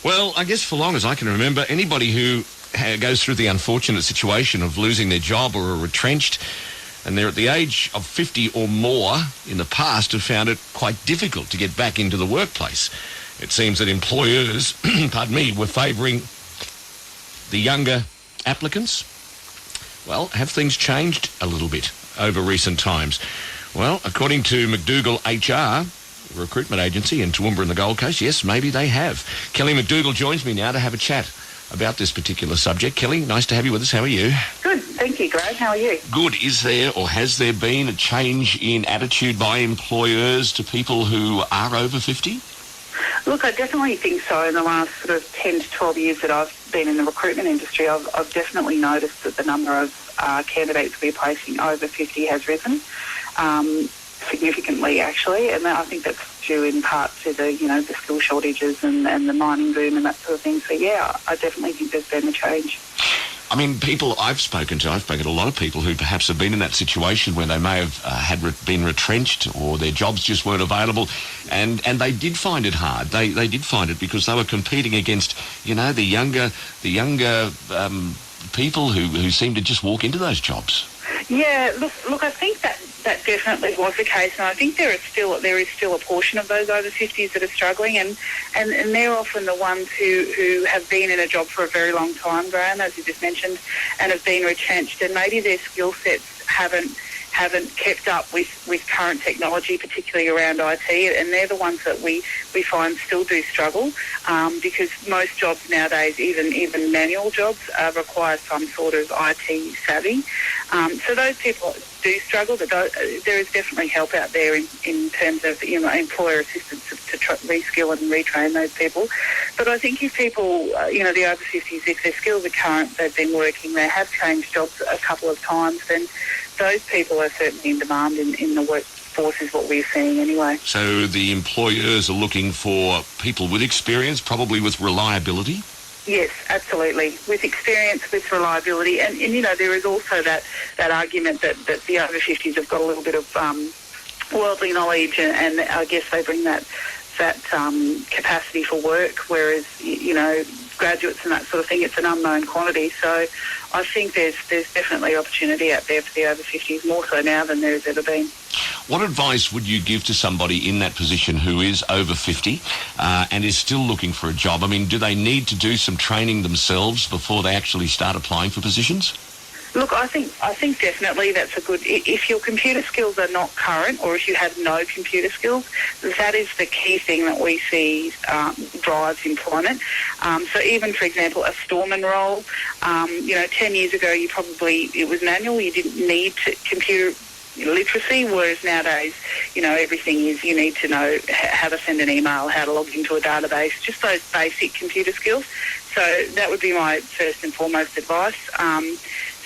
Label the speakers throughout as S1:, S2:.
S1: Well, I guess for long as I can remember, anybody who goes through the unfortunate situation of losing their job or are retrenched and they're at the age of 50 or more in the past have found it quite difficult to get back into the workplace. It seems that employers, were favouring the younger applicants. Well, have things changed a little bit over recent times? Well, according to McDougal HR, recruitment agency in Toowoomba in the Gold Coast, yes, maybe they have. Kelli McDougal joins me now to have a chat about this particular subject. Kelli, nice to have you with us. How are you?
S2: Good, thank you, Graham. How are you?
S1: Good. Is there or has there been a change in attitude by employers to people who are over 50?
S2: Look, I definitely think so. In the last sort of 10 to 12 years that I've been in the recruitment industry, I've definitely noticed that the number of candidates we're placing over 50 has risen significantly, actually, and I think that's due in part to the skill shortages and the mining boom and that sort of thing. So, yeah, I definitely think there's been a change.
S1: I mean, people I've spoken to a lot of people who perhaps have been in that situation where they may have been retrenched or their jobs just weren't available, and they did find it hard. They did find it because they were competing against, the younger people who seemed to just walk into those jobs.
S2: Yeah, look, I think that definitely was the case, and I think there is still a portion of those over 50s that are struggling, and they're often the ones who have been in a job for a very long time, Graham, as you just mentioned, and have been retrenched, and maybe their skill sets haven't kept up with current technology, particularly around IT, and they're the ones that we find still do struggle because most jobs nowadays, even manual jobs, require some sort of IT savvy. So those people do struggle, but there is definitely help out there in terms of employer assistance to reskill and retrain those people. But I think if people, the over 50s, if their skills are current, they've been working, they have changed jobs a couple of times, then those people are certainly in demand in the workforce, is what we're seeing anyway. So
S1: the employers are looking for people with experience, probably with reliability?
S2: Yes, absolutely. With experience, with reliability. And there is also that argument that the over 50s have got a little bit of worldly knowledge, and I guess they bring that capacity for work, whereas, graduates and that sort of thing, it's an unknown quantity. So I think there's definitely opportunity out there for the over 50s, more so now than there's ever been.
S1: What advice would you give to somebody in that position who is over 50 and is still looking for a job? I mean, do they need to do some training themselves before they actually start applying for positions?
S2: Look, I think definitely that's a good... If your computer skills are not current, or if you have no computer skills, that is the key thing that we see drives employment. So even, for example, a storeman role, 10 years ago, it was manual. You didn't need computer literacy, whereas nowadays, everything is, you need to know how to send an email, how to log into a database, just those basic computer skills. So that would be my first and foremost advice.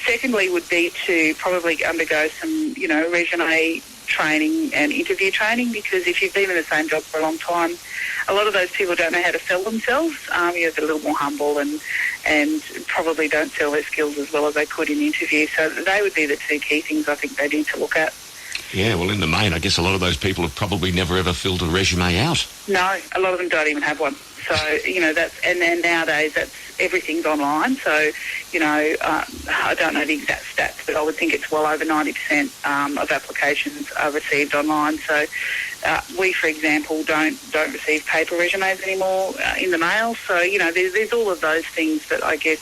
S2: Secondly would be to probably undergo some, resume training and interview training, because if you've been in the same job for a long time, a lot of those people don't know how to sell themselves. They're a little more humble and probably don't sell their skills as well as they could in the interview. So they would be the two key things I think they need to look at.
S1: Yeah, well, in the main, I guess a lot of those people have probably never ever filled a resume out.
S2: No, a lot of them don't even have one. So, and then nowadays everything's online. So, I don't know the exact stats, but I would think it's well over 90% of applications are received online. So, we, for example, don't receive paper resumes anymore in the mail. So, there's all of those things that I guess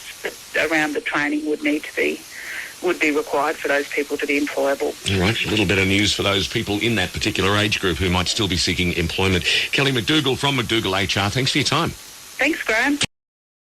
S2: around the training would be required for those people to be employable.
S1: All right, a little bit of news for those people in that particular age group who might still be seeking employment. Kelli McDougal from McDougall HR, thanks for your time.
S2: Thanks, Graham.